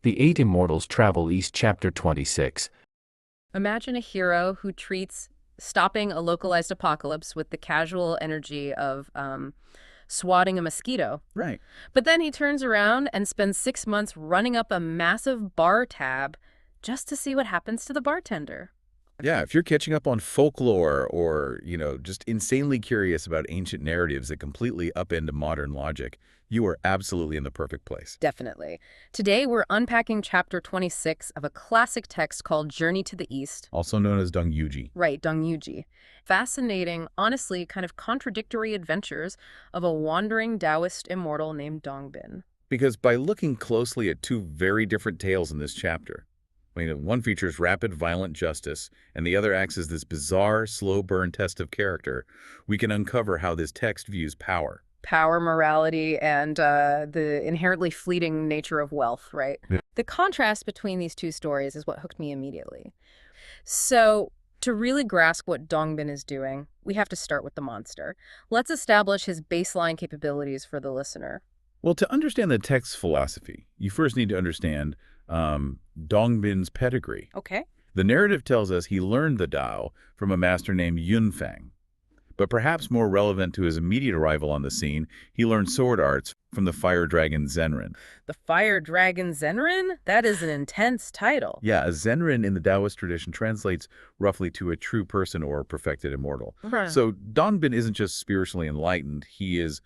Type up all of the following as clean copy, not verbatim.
The Eight Immortals Travel East Chapter 26. Imagine a hero who treats stopping a localized apocalypse with the casual energy of swatting a mosquito. Right. But then he turns around and spends 6 months running up a massive bar tab just to see what happens to the bartender. Yeah, if you're catching up on folklore or, just insanely curious about ancient narratives that completely upend modern logic, you are absolutely in the perfect place. Definitely. Today, we're unpacking chapter 26 of a classic text called Journey to the East. Also known as Dongyuji. Right, Dongyuji. Fascinating, honestly, kind of contradictory adventures of a wandering Taoist immortal named Dongbin. Because by looking closely at two very different tales in this chapter, one features rapid, violent justice, and the other acts as this bizarre, slow-burn test of character, we can uncover how this text views power. Power, morality, and the inherently fleeting nature of wealth, right? Yeah. The contrast between these two stories is what hooked me immediately. So, to really grasp what Dongbin is doing, we have to start with the monster. Let's establish his baseline capabilities for the listener. Well, to understand the text's philosophy, you first need to understand Dongbin's pedigree. Okay. The narrative tells us he learned the Tao from a master named Yunfang. But perhaps more relevant to his immediate arrival on the scene, he learned sword arts from the fire dragon Zenrin. The fire dragon Zenrin? That is an intense title. Yeah, a Zenrin in the Taoist tradition translates roughly to a true person or perfected immortal. Right. So Dongbin isn't just spiritually enlightened, he's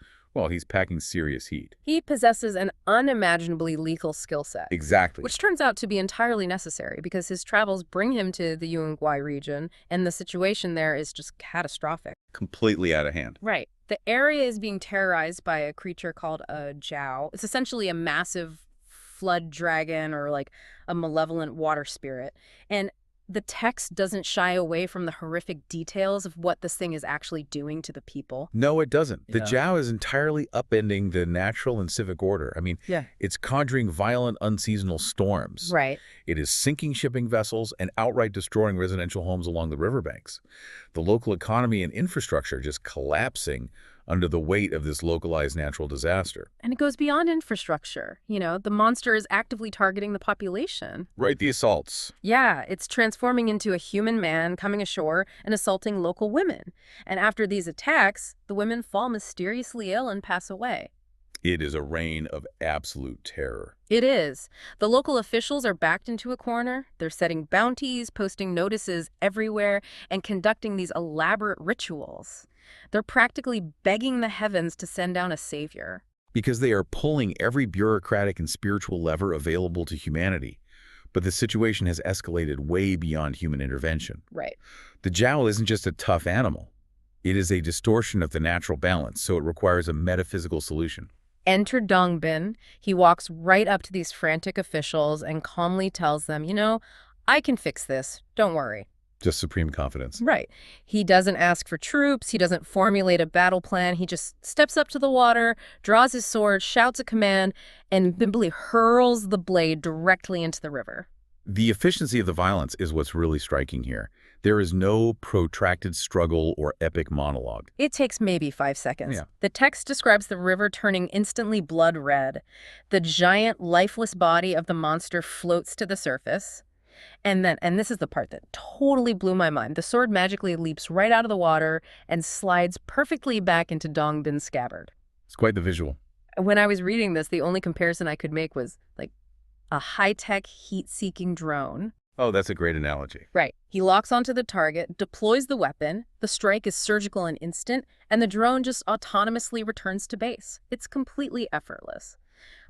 packing serious heat. He possesses an unimaginably lethal skill set. Exactly. Which turns out to be entirely necessary because his travels bring him to the Uruguay region, and the situation there is just catastrophic. Completely out of hand. Right. The area is being terrorized by a creature called a Jiao. It's essentially a massive flood dragon or like a malevolent water spirit. And the text doesn't shy away from the horrific details of what this thing is actually doing to the people. No, it doesn't. The Yeah. Jiao is entirely upending the natural and civic order. Yeah. It's conjuring violent, unseasonal storms. Right. It is sinking shipping vessels and outright destroying residential homes along the riverbanks. The local economy and infrastructure just collapsing under the weight of this localized natural disaster. And it goes beyond infrastructure. The monster is actively targeting the population. Right, the assaults. Yeah, it's transforming into a human man coming ashore and assaulting local women. And after these attacks, the women fall mysteriously ill and pass away. It is a reign of absolute terror. It is. The local officials are backed into a corner. They're setting bounties, posting notices everywhere, and conducting these elaborate rituals. They're practically begging the heavens to send down a savior. Because they are pulling every bureaucratic and spiritual lever available to humanity. But the situation has escalated way beyond human intervention. Right. The Jiao isn't just a tough animal. It is a distortion of the natural balance, so it requires a metaphysical solution. Enter Dongbin. He walks right up to these frantic officials and calmly tells them, I can fix this. Don't worry. Just supreme confidence. Right. He doesn't ask for troops. He doesn't formulate a battle plan. He just steps up to the water, draws his sword, shouts a command, and simply hurls the blade directly into the river. The efficiency of the violence is what's really striking here. There is no protracted struggle or epic monologue. It takes maybe 5 seconds. Yeah. The text describes the river turning instantly blood red. The giant, lifeless body of the monster floats to the surface. And this is the part that totally blew my mind, the sword magically leaps right out of the water and slides perfectly back into Dongbin's scabbard. It's quite the visual. When I was reading this, the only comparison I could make was like a high-tech heat-seeking drone. Oh, that's a great analogy. Right. He locks onto the target, deploys the weapon, the strike is surgical and instant, and the drone just autonomously returns to base. It's completely effortless.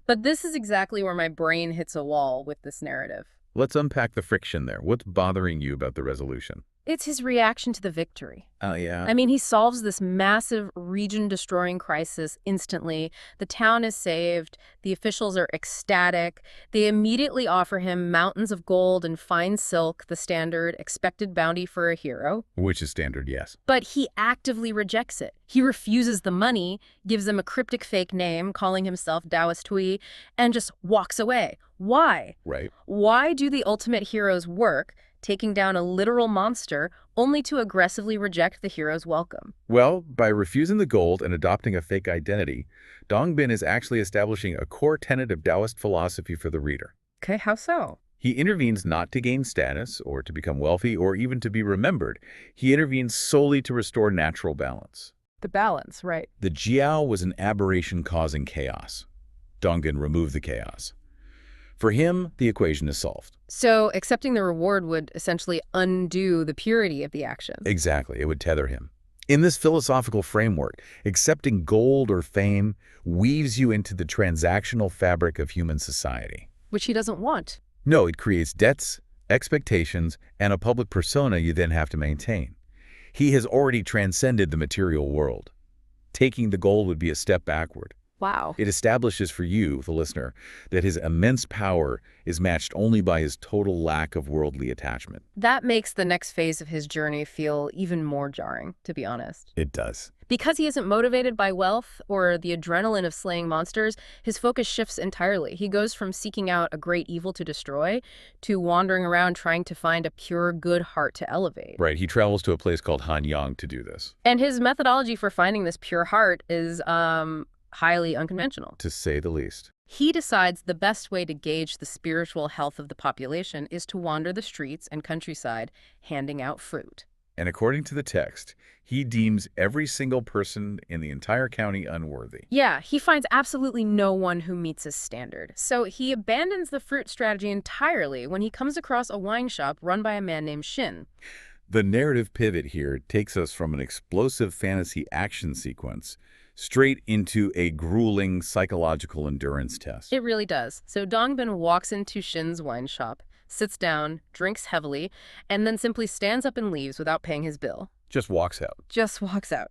But this is exactly where my brain hits a wall with this narrative. Let's unpack the friction there. What's bothering you about the resolution? It's his reaction to the victory. Oh, yeah. I mean, he solves this massive region-destroying crisis instantly. The town is saved. The officials are ecstatic. They immediately offer him mountains of gold and fine silk, the standard expected bounty for a hero. Which is standard, yes. But he actively rejects it. He refuses the money, gives them a cryptic fake name, calling himself Taoist Hui, and just walks away. Why? Right. Why do the ultimate heroes work, taking down a literal monster, only to aggressively reject the hero's welcome? Well, by refusing the gold and adopting a fake identity, Dongbin is actually establishing a core tenet of Taoist philosophy for the reader. Okay, how so? He intervenes not to gain status or to become wealthy or even to be remembered. He intervenes solely to restore natural balance. The balance, right. The Jiao was an aberration causing chaos. Dongbin removed the chaos. For him, the equation is solved. So accepting the reward would essentially undo the purity of the action. Exactly, it would tether him. In this philosophical framework, accepting gold or fame weaves you into the transactional fabric of human society. Which he doesn't want. No, it creates debts, expectations, and a public persona you then have to maintain. He has already transcended the material world. Taking the gold would be a step backward. Wow. It establishes for you, the listener, that his immense power is matched only by his total lack of worldly attachment. That makes the next phase of his journey feel even more jarring, to be honest. It does. Because he isn't motivated by wealth or the adrenaline of slaying monsters, his focus shifts entirely. He goes from seeking out a great evil to destroy to wandering around trying to find a pure good heart to elevate. Right, he travels to a place called Hanyang to do this. And his methodology for finding this pure heart is highly unconventional. To say the least. He decides the best way to gauge the spiritual health of the population is to wander the streets and countryside handing out fruit. And according to the text, he deems every single person in the entire county unworthy. Yeah, he finds absolutely no one who meets his standard. So he abandons the fruit strategy entirely when he comes across a wine shop run by a man named Shin. The narrative pivot here takes us from an explosive fantasy action sequence straight into a grueling psychological endurance test. It really does. So Dongbin walks into Shin's wine shop, sits down, drinks heavily, and then simply stands up and leaves without paying his bill. Just walks out. Just walks out.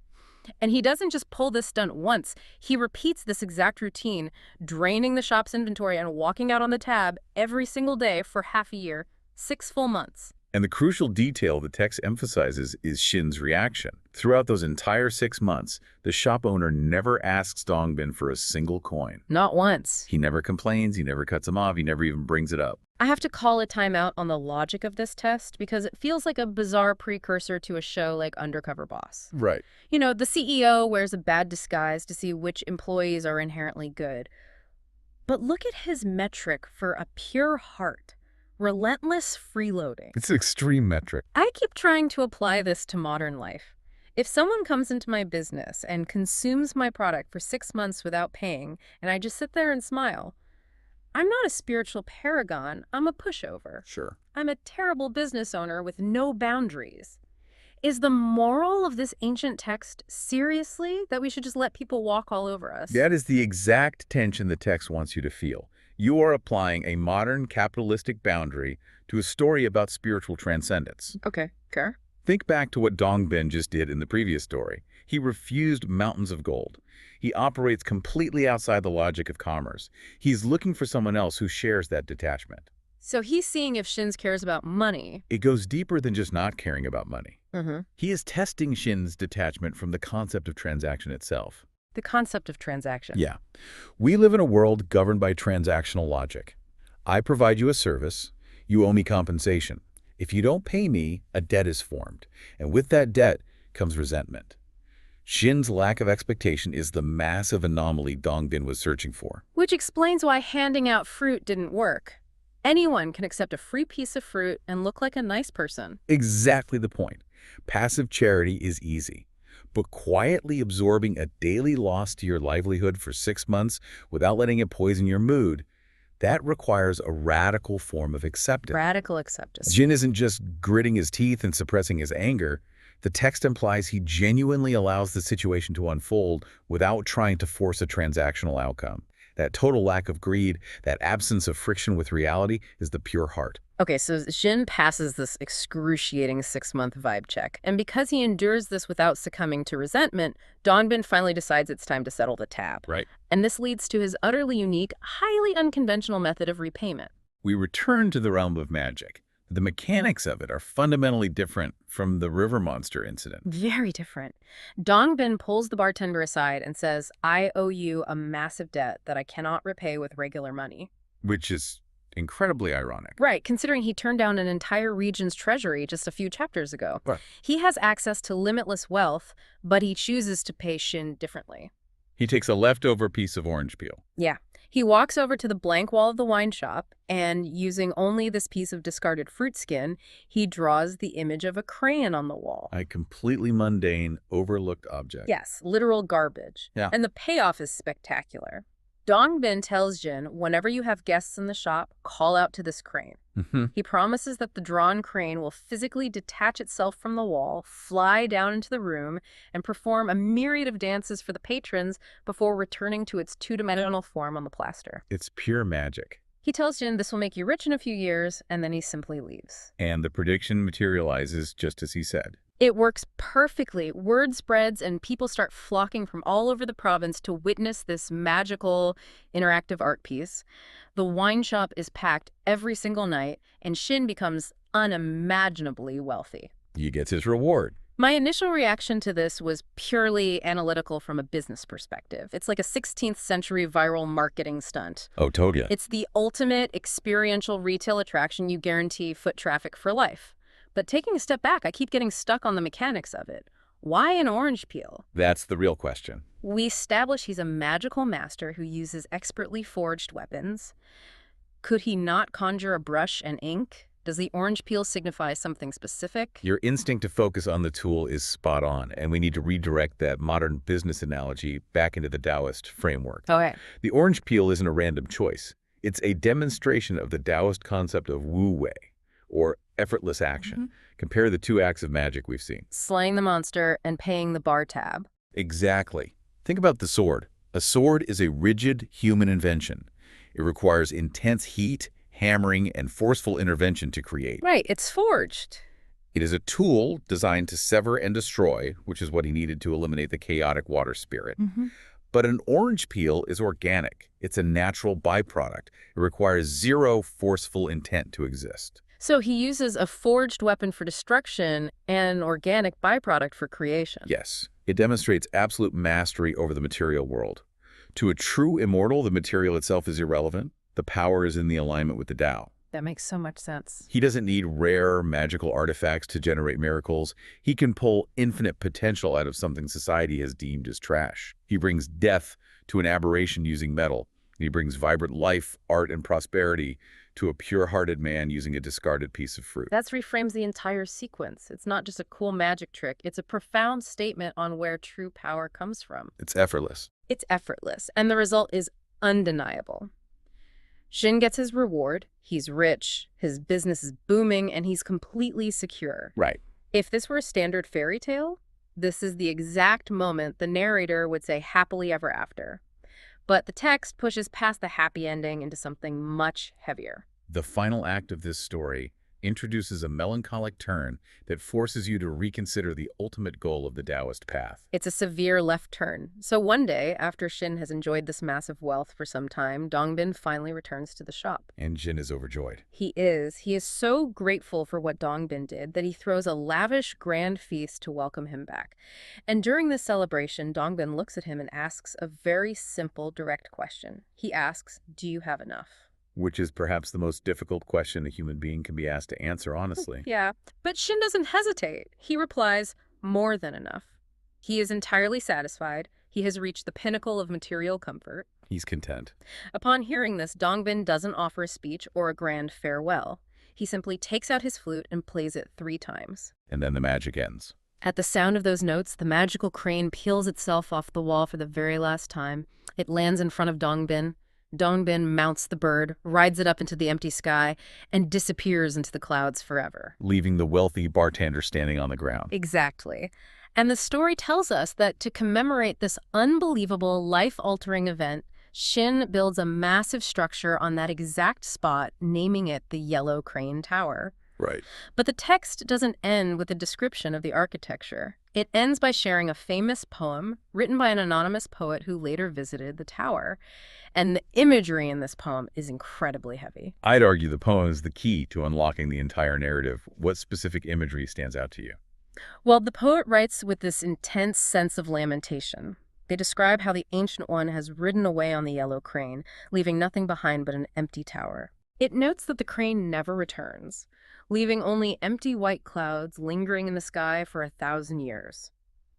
And he doesn't just pull this stunt once. He repeats this exact routine, draining the shop's inventory and walking out on the tab every single day for half a year, 6 full months. And the crucial detail the text emphasizes is Shin's reaction. Throughout those entire 6 months, the shop owner never asks Dongbin for a single coin. Not once. He never complains, he never cuts him off, he never even brings it up. I have to call a timeout on the logic of this test because it feels like a bizarre precursor to a show like Undercover Boss. Right. You know, the CEO wears a bad disguise to see which employees are inherently good. But look at his metric for a pure heart. Relentless freeloading. It's an extreme metric. I keep trying to apply this to modern life. If someone comes into my business and consumes my product for 6 months without paying, and I just sit there and smile, I'm not a spiritual paragon, I'm a pushover. Sure. I'm a terrible business owner with no boundaries. Is the moral of this ancient text seriously that we should just let people walk all over us? That is the exact tension the text wants you to feel. You are applying a modern capitalistic boundary to a story about spiritual transcendence. Okay, fair. Think back to what Dongbin just did in the previous story. He refused mountains of gold. He operates completely outside the logic of commerce. He's looking for someone else who shares that detachment. So he's seeing if Shin's cares about money. It goes deeper than just not caring about money. Mm-hmm. He is testing Shin's detachment from the concept of transaction itself. The concept of transaction. Yeah. We live in a world governed by transactional logic. I provide you a service, you owe me compensation. If you don't pay me, a debt is formed, and with that debt comes resentment. Shin's lack of expectation is the massive anomaly Dongbin was searching for. Which explains why handing out fruit didn't work. Anyone can accept a free piece of fruit and look like a nice person. Exactly the point. Passive charity is easy. But quietly absorbing a daily loss to your livelihood for 6 months without letting it poison your mood, that requires a radical form of acceptance. Radical acceptance. Jin isn't just gritting his teeth and suppressing his anger. The text implies he genuinely allows the situation to unfold without trying to force a transactional outcome. That total lack of greed, that absence of friction with reality, is the pure heart. Okay, so Jin passes this excruciating 6-month vibe check. And because he endures this without succumbing to resentment, Dongbin finally decides it's time to settle the tab. Right. And this leads to his utterly unique, highly unconventional method of repayment. We return to the realm of magic. The mechanics of it are fundamentally different from the river monster incident. Very different. Dongbin pulls the bartender aside and says, I owe you a massive debt that I cannot repay with regular money. Which is incredibly ironic. Right, considering he turned down an entire region's treasury just a few chapters ago. Right. He has access to limitless wealth, but he chooses to pay Shin differently. He takes a leftover piece of orange peel. Yeah. He walks over to the blank wall of the wine shop, and using only this piece of discarded fruit skin, he draws the image of a crane on the wall. A completely mundane, overlooked object. Yes, literal garbage. Yeah. And the payoff is spectacular. Dongbin tells Jin, whenever you have guests in the shop, call out to this crane. He promises that the drawn crane will physically detach itself from the wall, fly down into the room, and perform a myriad of dances for the patrons before returning to its two-dimensional form on the plaster. It's pure magic. He tells Jin this will make you rich in a few years, and then he simply leaves. And the prediction materializes just as he said. It works perfectly. Word spreads and people start flocking from all over the province to witness this magical, interactive art piece. The wine shop is packed every single night, and Shin becomes unimaginably wealthy. He gets his reward. My initial reaction to this was purely analytical from a business perspective. It's like a 16th century viral marketing stunt. Oh, totally. It's the ultimate experiential retail attraction you guarantee foot traffic for life. But taking a step back, I keep getting stuck on the mechanics of it. Why an orange peel? That's the real question. We establish he's a magical master who uses expertly forged weapons. Could he not conjure a brush and ink? Does the orange peel signify something specific? Your instinct to focus on the tool is spot on, and we need to redirect that modern business analogy back into the Taoist framework. Okay. The orange peel isn't a random choice. It's a demonstration of the Taoist concept of wu wei, or effortless action. Compare the two acts of magic we've seen. Slaying the monster and paying the bar tab. Exactly. Think about the sword. A sword is a rigid human invention. It requires intense heat, hammering, and forceful intervention to create. Right, it's forged. It is a tool designed to sever and destroy, which is what he needed to eliminate the chaotic water spirit. But an orange peel is organic. It's a natural byproduct. It requires zero forceful intent to exist. So he uses a forged weapon for destruction and an organic byproduct for creation. Yes, it demonstrates absolute mastery over the material world. To a true immortal, the material itself is irrelevant. The power is in the alignment with the Tao. That makes so much sense. He doesn't need rare, magical artifacts to generate miracles. He can pull infinite potential out of something society has deemed as trash. He brings death to an aberration using metal. He brings vibrant life, art, and prosperity to a pure-hearted man using a discarded piece of fruit. That reframes the entire sequence. It's not just a cool magic trick. It's a profound statement on where true power comes from. It's effortless. It's effortless, and the result is undeniable. Shin gets his reward. He's rich, his business is booming, and he's completely secure. Right. If this were a standard fairy tale, this is the exact moment the narrator would say happily ever after. But the text pushes past the happy ending into something much heavier. The final act of this story introduces a melancholic turn that forces you to reconsider the ultimate goal of the Taoist path. It's a severe left turn. So one day, after Shin has enjoyed this massive wealth for some time, Dongbin finally returns to the shop. And Jin is overjoyed. He is. He is so grateful for what Dongbin did that he throws a lavish, grand feast to welcome him back. And during this celebration, Dongbin looks at him and asks a very simple, direct question. He asks, "Do you have enough?" Which is perhaps the most difficult question a human being can be asked to answer honestly. Yeah, but Shin doesn't hesitate. He replies, "More than enough." He is entirely satisfied. He has reached the pinnacle of material comfort. He's content. Upon hearing this, Dongbin doesn't offer a speech or a grand farewell. He simply takes out his flute and plays it 3 times. And then the magic ends. At the sound of those notes, the magical crane peels itself off the wall for the very last time. It lands in front of Dongbin. Dongbin mounts the bird, rides it up into the empty sky, and disappears into the clouds forever. Leaving the wealthy bartender standing on the ground. Exactly. And the story tells us that to commemorate this unbelievable, life-altering event, Shin builds a massive structure on that exact spot, naming it the Yellow Crane Tower. Right. But the text doesn't end with a description of the architecture. It ends by sharing a famous poem written by an anonymous poet who later visited the tower. And the imagery in this poem is incredibly heavy. I'd argue the poem is the key to unlocking the entire narrative. What specific imagery stands out to you? Well, the poet writes with this intense sense of lamentation. They describe how the Ancient One has ridden away on the yellow crane, leaving nothing behind but an empty tower. It notes that the crane never returns, leaving only empty white clouds lingering in the sky for 1,000 years.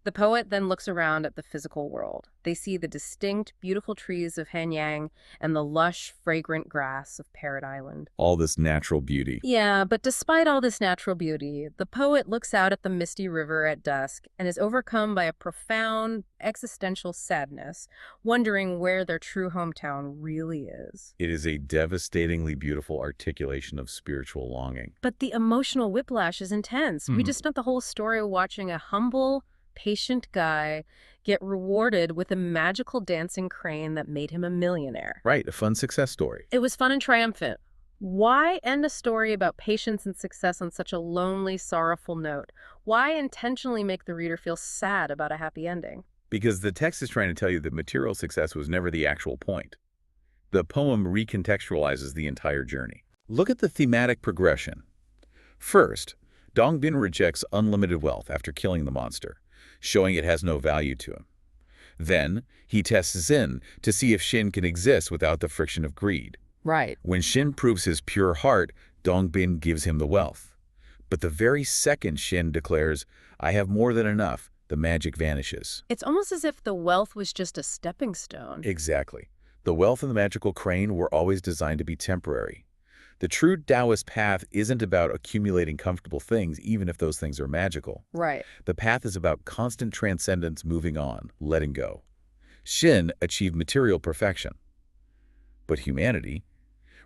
The poet then looks around at the physical world. They see the distinct, beautiful trees of Hanyang and the lush, fragrant grass of Parrot Island. All this natural beauty. Yeah, but despite all this natural beauty, the poet looks out at the misty river at dusk and is overcome by a profound existential sadness, wondering where their true hometown really is. It is a devastatingly beautiful articulation of spiritual longing. But the emotional whiplash is intense. We just spent the whole story watching a humble, patient guy get rewarded with a magical dancing crane that made him a millionaire. Right, a fun success story. It was fun and triumphant. Why end a story about patience and success on such a lonely, sorrowful note? Why intentionally make the reader feel sad about a happy ending? Because the text is trying to tell you that material success was never the actual point. The poem recontextualizes the entire journey. Look at the thematic progression. First, Dongbin rejects unlimited wealth after killing the monster, showing it has no value to him. Then, he tests Xin to see if Xin can exist without the friction of greed. Right. When Xin proves his pure heart, Dongbin gives him the wealth. But the very second Xin declares, "I have more than enough," the magic vanishes. It's almost as if the wealth was just a stepping stone. Exactly. The wealth and the magical crane were always designed to be temporary. The true Taoist path isn't about accumulating comfortable things, even if those things are magical. Right. The path is about constant transcendence, moving on, letting go. Xin achieved material perfection. But humanity,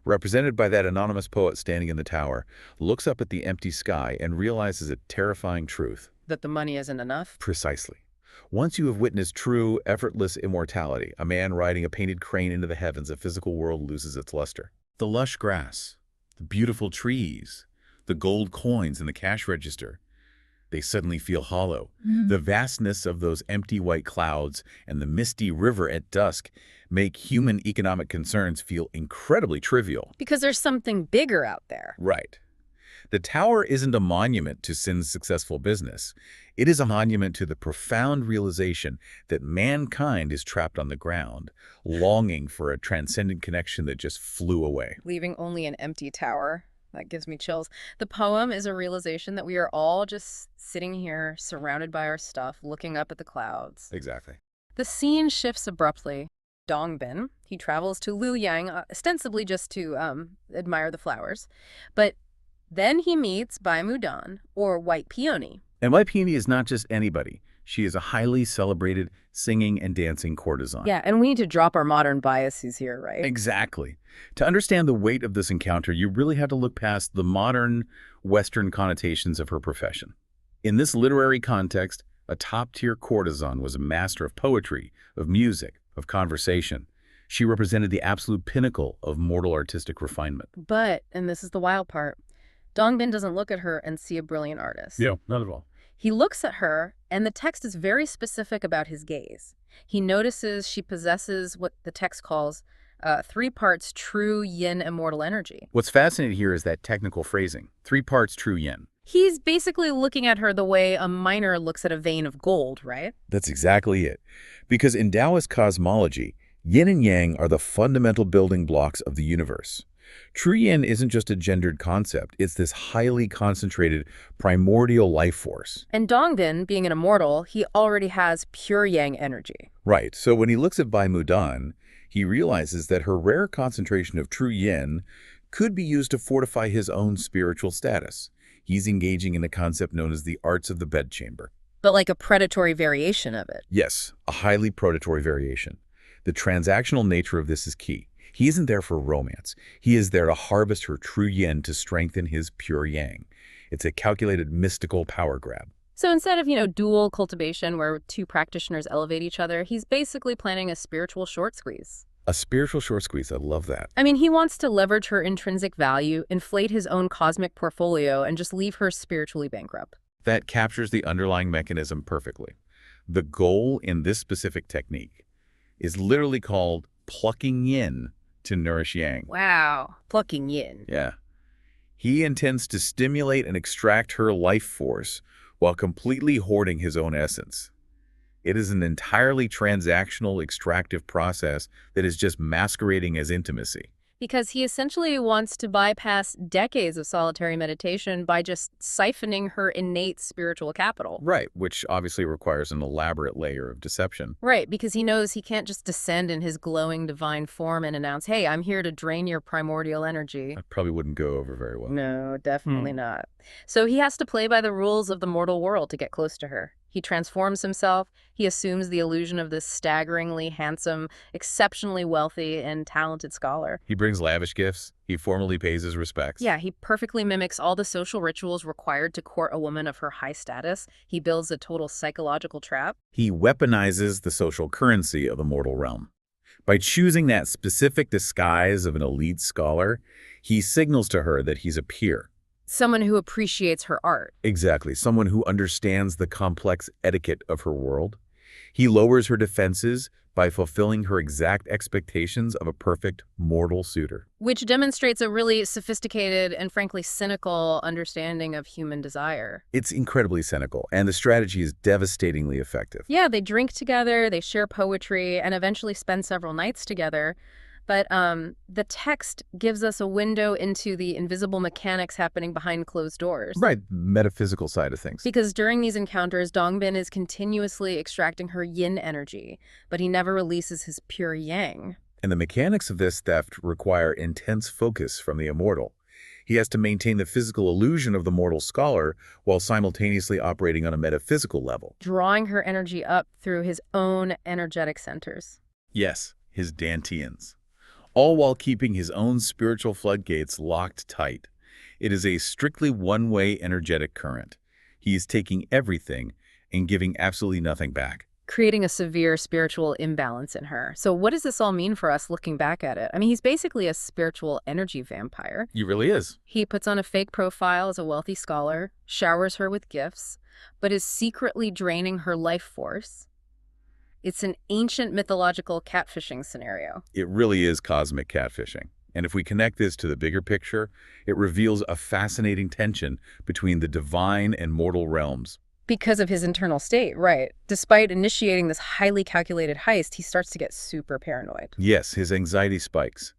represented by that anonymous poet standing in the tower, looks up at the empty sky and realizes a terrifying truth. That the money isn't enough? Precisely. Once you have witnessed true, effortless immortality, a man riding a painted crane into the heavens, a physical world loses its luster. The lush grass, the beautiful trees, the gold coins in the cash register, they suddenly feel hollow. The vastness of those empty white clouds and the misty river at dusk make human economic concerns feel incredibly trivial. Because there's something bigger out there. Right. The tower isn't a monument to Sin's successful business. It is a monument to the profound realization that mankind is trapped on the ground, longing for a transcendent connection that just flew away. Leaving only an empty tower. That gives me chills. The poem is a realization that we are all just sitting here, surrounded by our stuff, looking up at the clouds. Exactly. The scene shifts abruptly. Dongbin, he travels to Luoyang, ostensibly just to admire the flowers. But then he meets Bai Mudan, or White Peony. And White Peony is not just anybody. She is a highly celebrated singing and dancing courtesan. Yeah, and we need to drop our modern biases here, right? Exactly. To understand the weight of this encounter, you really have to look past the modern Western connotations of her profession. In this literary context, a top-tier courtesan was a master of poetry, of music, of conversation. She represented the absolute pinnacle of mortal artistic refinement. But, and this is the wild part, Dongbin doesn't look at her and see a brilliant artist. Yeah, not at all. He looks at her, and the text is very specific about his gaze. He notices she possesses what the text calls 3 parts true yin immortal energy. What's fascinating here is that technical phrasing, 3 parts true yin. He's basically looking at her the way a miner looks at a vein of gold, right? That's exactly it. Because in Taoist cosmology, yin and yang are the fundamental building blocks of the universe. True yin isn't just a gendered concept, it's this highly concentrated, primordial life force. And Dongbin, being an immortal, he already has pure yang energy. Right, so when he looks at Bai Mudan, he realizes that her rare concentration of true yin could be used to fortify his own spiritual status. He's engaging in a concept known as the arts of the bedchamber. But like a predatory variation of it. Yes, a highly predatory variation. The transactional nature of this is key. He isn't there for romance. He is there to harvest her true yin to strengthen his pure yang. It's a calculated mystical power grab. So instead of, dual cultivation where 2 practitioners elevate each other, he's basically planning a spiritual short squeeze. A spiritual short squeeze, I love that. I mean, he wants to leverage her intrinsic value, inflate his own cosmic portfolio, and just leave her spiritually bankrupt. That captures the underlying mechanism perfectly. The goal in this specific technique is literally called plucking yin to nourish yang. Wow. Plucking yin. Yeah. He intends to stimulate and extract her life force while completely hoarding his own essence. It is an entirely transactional, extractive process that is just masquerading as intimacy. Because he essentially wants to bypass decades of solitary meditation by just siphoning her innate spiritual capital. Right, which obviously requires an elaborate layer of deception. Right, because he knows he can't just descend in his glowing divine form and announce, hey, I'm here to drain your primordial energy. That probably wouldn't go over very well. No, definitely not. So he has to play by the rules of the mortal world to get close to her. He transforms himself. He assumes the illusion of this staggeringly handsome, exceptionally wealthy, and talented scholar. He brings lavish gifts. He formally pays his respects. Yeah, he perfectly mimics all the social rituals required to court a woman of her high status. He builds a total psychological trap. He weaponizes the social currency of the mortal realm. By choosing that specific disguise of an elite scholar, he signals to her that he's a peer. Someone who appreciates her art. Exactly, someone who understands the complex etiquette of her world. He lowers her defenses by fulfilling her exact expectations of a perfect mortal suitor. Which demonstrates a really sophisticated and frankly cynical understanding of human desire. It's incredibly cynical, and the strategy is devastatingly effective. Yeah, they drink together, they share poetry, and eventually spend several nights together. But the text gives us a window into the invisible mechanics happening behind closed doors. Right, metaphysical side of things. Because during these encounters, Dongbin is continuously extracting her yin energy, but he never releases his pure yang. And the mechanics of this theft require intense focus from the immortal. He has to maintain the physical illusion of the mortal scholar while simultaneously operating on a metaphysical level. Drawing her energy up through his own energetic centers. Yes, his Dantians. All while keeping his own spiritual floodgates locked tight. It is a strictly one-way energetic current. He is taking everything and giving absolutely nothing back. Creating a severe spiritual imbalance in her. So what does this all mean for us looking back at it? I mean, he's basically a spiritual energy vampire. He really is. He puts on a fake profile as a wealthy scholar, showers her with gifts, but is secretly draining her life force. It's an ancient mythological catfishing scenario. It really is cosmic catfishing. And if we connect this to the bigger picture, it reveals a fascinating tension between the divine and mortal realms. Because of his internal state, right. Despite initiating this highly calculated heist, he starts to get super paranoid. Yes, his anxiety spikes.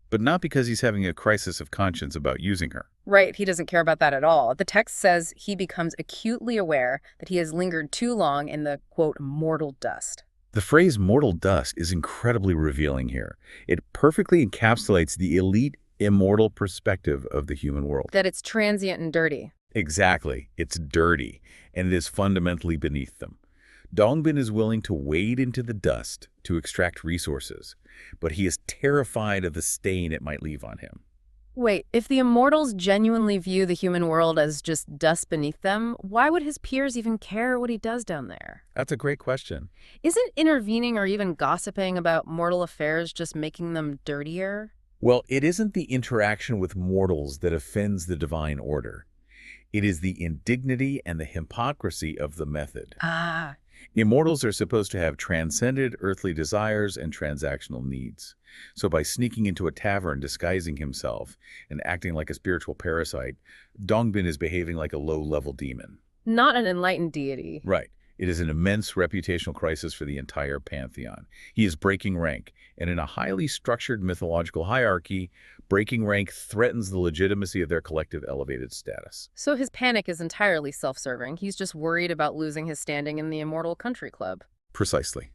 But not because he's having a crisis of conscience about using her. Right, he doesn't care about that at all. The text says he becomes acutely aware that he has lingered too long in the, quote, mortal dust. The phrase mortal dust is incredibly revealing here. It perfectly encapsulates the elite, immortal perspective of the human world. That it's transient and dirty. Exactly. It's dirty, and it is fundamentally beneath them. Dongbin is willing to wade into the dust to extract resources, but he is terrified of the stain it might leave on him. Wait, if the immortals genuinely view the human world as just dust beneath them, why would his peers even care what he does down there? That's a great question. Isn't intervening or even gossiping about mortal affairs just making them dirtier? Well, it isn't the interaction with mortals that offends the divine order. It is the indignity and the hypocrisy of the method. Ah. Immortals are supposed to have transcended earthly desires and transactional needs. So by sneaking into a tavern, disguising himself, and acting like a spiritual parasite, Dongbin is behaving like a low-level demon. Not an enlightened deity. Right. It is an immense reputational crisis for the entire pantheon. He is breaking rank, and in a highly structured mythological hierarchy, breaking rank threatens the legitimacy of their collective elevated status. So his panic is entirely self-serving. He's just worried about losing his standing in the immortal country club. Precisely.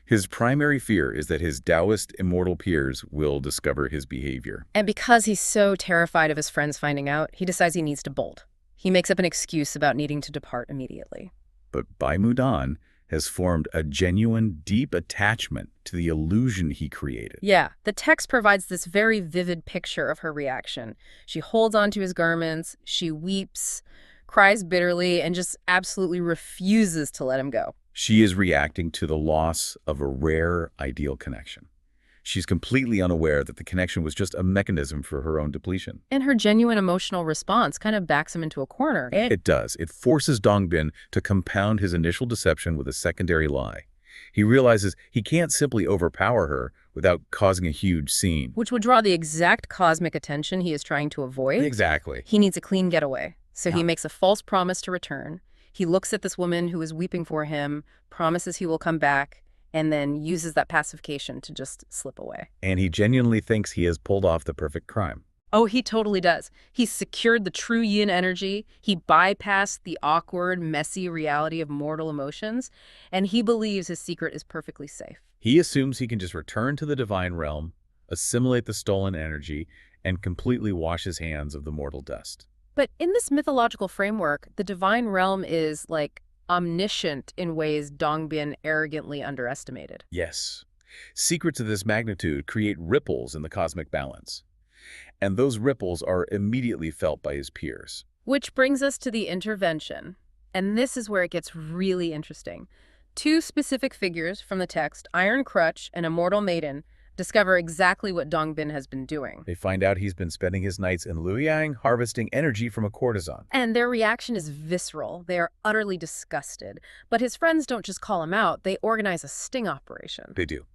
His primary fear is that his Taoist immortal peers will discover his behavior. And because he's so terrified of his friends finding out, he decides he needs to bolt. He makes up an excuse about needing to depart immediately. But Bai Mudan has formed a genuine, deep attachment to the illusion he created. Yeah, the text provides this very vivid picture of her reaction. She holds onto his garments, she weeps, cries bitterly, and just absolutely refuses to let him go. She is reacting to the loss of a rare, ideal connection. She's completely unaware that the connection was just a mechanism for her own depletion. And her genuine emotional response kind of backs him into a corner. It does. It forces Dongbin to compound his initial deception with a secondary lie. He realizes he can't simply overpower her without causing a huge scene. Which would draw the exact cosmic attention he is trying to avoid. Exactly. He needs a clean getaway. So he makes a false promise to return. He looks at this woman who is weeping for him, promises he will come back, and then uses that pacification to just slip away. And he genuinely thinks he has pulled off the perfect crime. Oh, he totally does. He's secured the true yin energy. He bypassed the awkward, messy reality of mortal emotions, and he believes his secret is perfectly safe. He assumes he can just return to the divine realm, assimilate the stolen energy, and completely wash his hands of the mortal dust. But in this mythological framework, the divine realm is, like, omniscient in ways Dongbin arrogantly underestimated. Yes. Secrets of this magnitude create ripples in the cosmic balance. And those ripples are immediately felt by his peers. Which brings us to the intervention. And this is where it gets really interesting. Two specific figures from the text, Iron Crutch and Immortal Maiden, discover exactly what Dongbin has been doing. They find out he's been spending his nights in Luoyang harvesting energy from a courtesan. And their reaction is visceral. They are utterly disgusted. But his friends don't just call him out, they organize a sting operation. They do.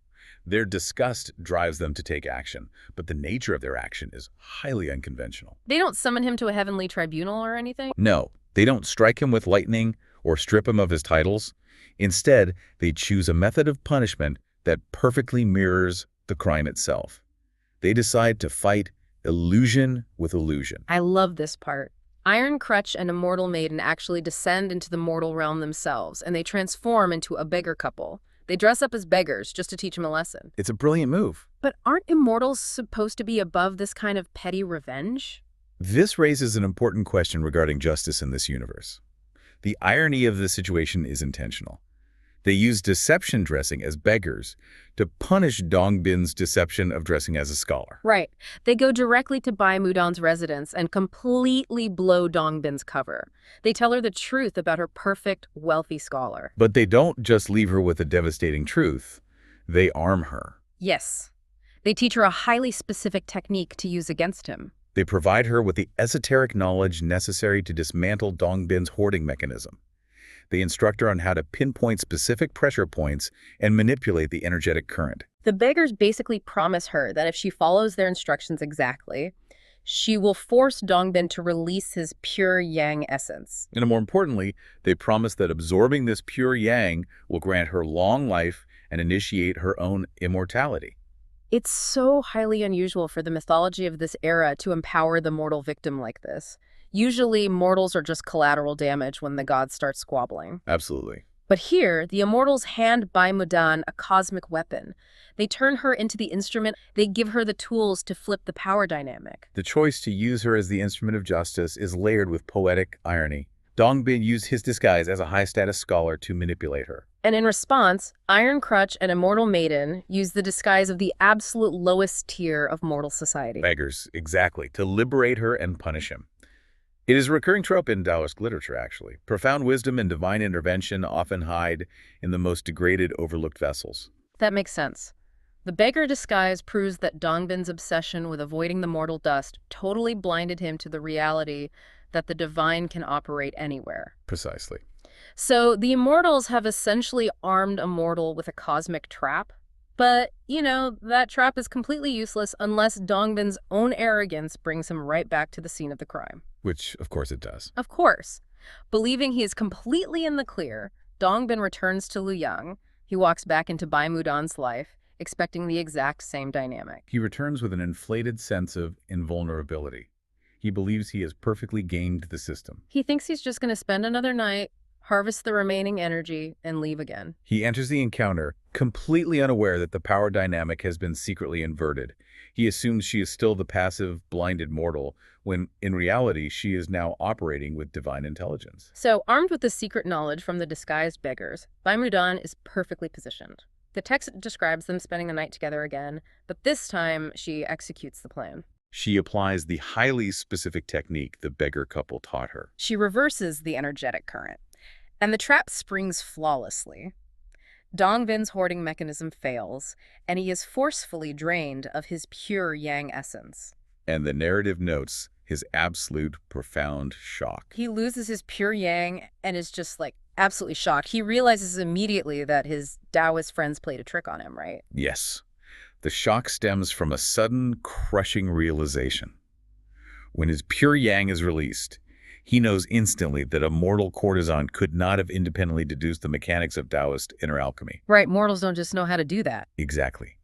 Their disgust drives them to take action, but the nature of their action is highly unconventional. They don't summon him to a heavenly tribunal or anything? No, they don't strike him with lightning or strip him of his titles. Instead, they choose a method of punishment that perfectly mirrors the crime itself. They decide to fight illusion with illusion. I love this part. Iron Crutch and Immortal Maiden actually descend into the mortal realm themselves, and they transform into a beggar couple. They dress up as beggars just to teach him a lesson. It's a brilliant move. But aren't immortals supposed to be above this kind of petty revenge? This raises an important question regarding justice in this universe. The irony of the situation is intentional. They use deception dressing as beggars to punish Dongbin's deception of dressing as a scholar. Right. They go directly to Bai Mudan's residence and completely blow Dongbin's cover. They tell her the truth about her perfect, wealthy scholar. But they don't just leave her with a devastating truth. They arm her. Yes. They teach her a highly specific technique to use against him. They provide her with the esoteric knowledge necessary to dismantle Dongbin's hoarding mechanism. They instruct her on how to pinpoint specific pressure points and manipulate the energetic current. The beggars basically promise her that if she follows their instructions exactly, she will force Dongbin to release his pure yang essence. And more importantly, they promise that absorbing this pure yang will grant her long life and initiate her own immortality. It's so highly unusual for the mythology of this era to empower the mortal victim like this. Usually, mortals are just collateral damage when the gods start squabbling. Absolutely. But here, the immortals hand Bai Mudan a cosmic weapon. They turn her into the instrument. They give her the tools to flip the power dynamic. The choice to use her as the instrument of justice is layered with poetic irony. Dongbin used his disguise as a high-status scholar to manipulate her. And in response, Iron Crutch and Immortal Maiden use the disguise of the absolute lowest tier of mortal society. Beggars, exactly, to liberate her and punish him. It is a recurring trope in Taoist literature, actually. Profound wisdom and divine intervention often hide in the most degraded, overlooked vessels. That makes sense. The beggar disguise proves that Dongbin's obsession with avoiding the mortal dust totally blinded him to the reality that the divine can operate anywhere. Precisely. So the immortals have essentially armed a mortal with a cosmic trap. But, that trap is completely useless unless Dongbin's own arrogance brings him right back to the scene of the crime. Which, of course, it does. Of course. Believing he is completely in the clear, Dongbin returns to Luoyang. He walks back into Bai Mudan's life, expecting the exact same dynamic. He returns with an inflated sense of invulnerability. He believes he has perfectly gamed the system. He thinks he's just going to spend another night, harvest the remaining energy, and leave again. He enters the encounter completely unaware that the power dynamic has been secretly inverted. He assumes she is still the passive, blinded mortal, when in reality she is now operating with divine intelligence. So, armed with the secret knowledge from the disguised beggars, Bai Mudan is perfectly positioned. The text describes them spending the night together again, but this time she executes the plan. She applies the highly specific technique the beggar couple taught her. She reverses the energetic current, and the trap springs flawlessly. Dongbin's hoarding mechanism fails, and he is forcefully drained of his pure yang essence. And the narrative notes his absolute profound shock. He loses his pure yang and is just absolutely shocked. He realizes immediately that his Taoist friends played a trick on him, right? Yes. The shock stems from a sudden, crushing realization. When his pure yang is released, He knows instantly that a mortal courtesan could not have independently deduced the mechanics of Taoist inner alchemy. Right, mortals don't just know how to do that. Exactly.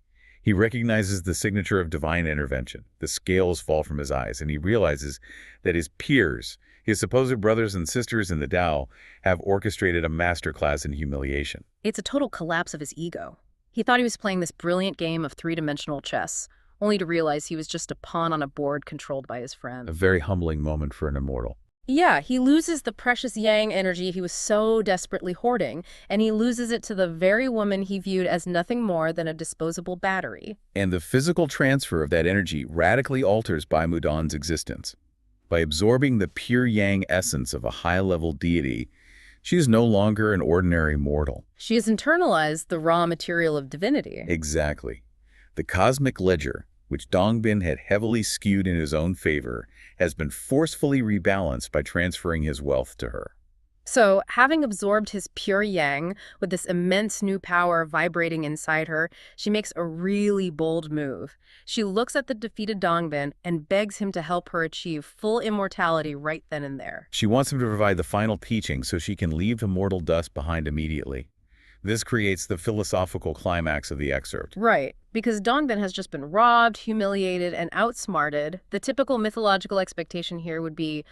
He recognizes the signature of divine intervention. The scales fall from his eyes, and he realizes that his peers, his supposed brothers and sisters in the Tao, have orchestrated a masterclass in humiliation. It's a total collapse of his ego. He thought he was playing this brilliant game of three-dimensional chess, only to realize he was just a pawn on a board controlled by his A friend. very humbling moment for an immortal. Yeah, he loses the precious yang energy he was so desperately hoarding, and he loses it to the very woman he viewed as nothing more than a disposable battery. And the physical transfer of that energy radically alters Bai Mudan's existence. By absorbing the pure yang essence of a high-level deity, she is no longer an ordinary mortal. She has internalized the raw material of divinity. Exactly. The cosmic ledger, which Dongbin had heavily skewed in his own favor, has been forcefully rebalanced by transferring his wealth to her. So, having absorbed his pure yang with this immense new power vibrating inside her, she makes a really bold move. She looks at the defeated Dongbin and begs him to help her achieve full immortality right then and there. She wants him to provide the final teaching so she can leave the mortal dust behind immediately. This creates the philosophical climax of the excerpt. Right, because Dongbin has just been robbed, humiliated, and outsmarted. The typical mythological expectation here would be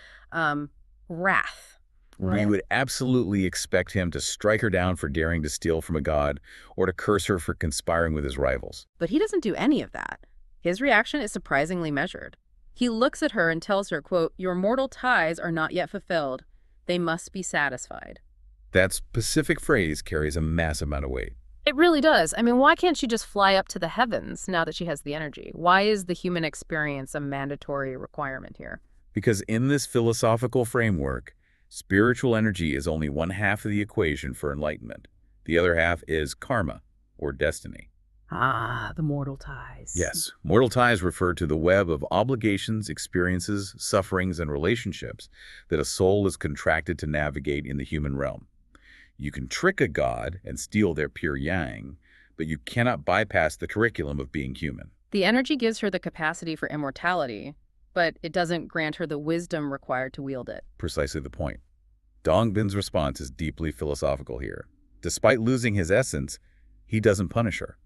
wrath. We would absolutely expect him to strike her down for daring to steal from a god, or to curse her for conspiring with his rivals. But he doesn't do any of that. His reaction is surprisingly measured. He looks at her and tells her, quote, "Your mortal ties are not yet fulfilled. They must be satisfied." That specific phrase carries a massive amount of weight. It really does. I mean, why can't she just fly up to the heavens now that she has the energy? Why is the human experience a mandatory requirement here? Because in this philosophical framework, spiritual energy is only one half of the equation for enlightenment. The other half is karma, or destiny. Ah, the mortal ties. Yes, mortal ties refer to the web of obligations, experiences, sufferings, and relationships that a soul is contracted to navigate in the human realm. You can trick a god and steal their pure yang, but you cannot bypass the curriculum of being human. The energy gives her the capacity for immortality, but it doesn't grant her the wisdom required to wield it. Precisely the point. Dongbin's response is deeply philosophical here. Despite losing his essence, he doesn't punish her.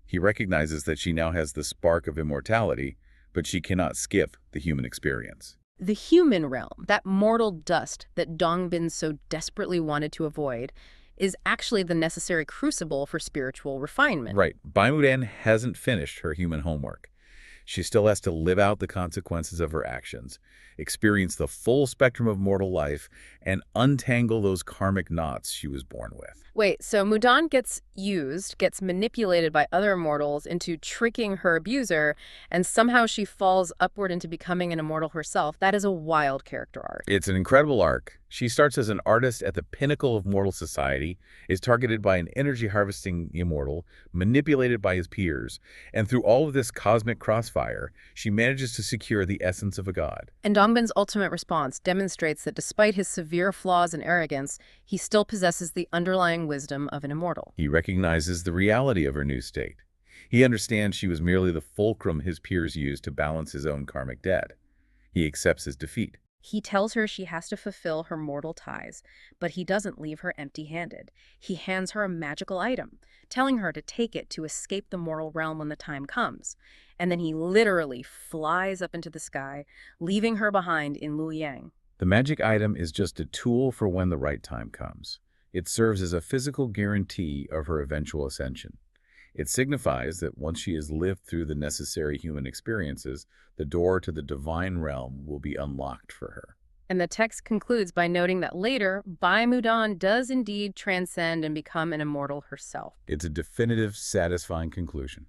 He recognizes that she now has the spark of immortality, but she cannot skip the human experience. The human realm, that mortal dust that Dongbin so desperately wanted to avoid, is actually the necessary crucible for spiritual refinement. Right. Bai Mudan hasn't finished her human homework. She still has to live out the consequences of her actions, experience the full spectrum of mortal life, and untangle those karmic knots she was born with. Wait, so Mudan gets manipulated by other immortals into tricking her abuser, and somehow she falls upward into becoming an immortal herself. That is a wild character arc. It's an incredible arc. She starts as an artist at the pinnacle of mortal society, is targeted by an energy-harvesting immortal, manipulated by his peers, and through all of this cosmic crossfire, she manages to secure the essence of a god. And Dongbin's ultimate response demonstrates that despite his severe flaws and arrogance, he still possesses the underlying wisdom of an immortal. He recognizes the reality of her new state. He understands she was merely the fulcrum his peers used to balance his own karmic debt. He accepts his defeat. He tells her she has to fulfill her mortal ties, but he doesn't leave her empty-handed. He hands her a magical item, telling her to take it to escape the mortal realm when the time comes. And then he literally flies up into the sky, leaving her behind in Luoyang. The magic item is just a tool for when the right time comes. It serves as a physical guarantee of her eventual ascension. It signifies that once she has lived through the necessary human experiences, the door to the divine realm will be unlocked for her. And the text concludes by noting that later, Bai Mudan does indeed transcend and become an immortal herself. It's a definitive, satisfying conclusion.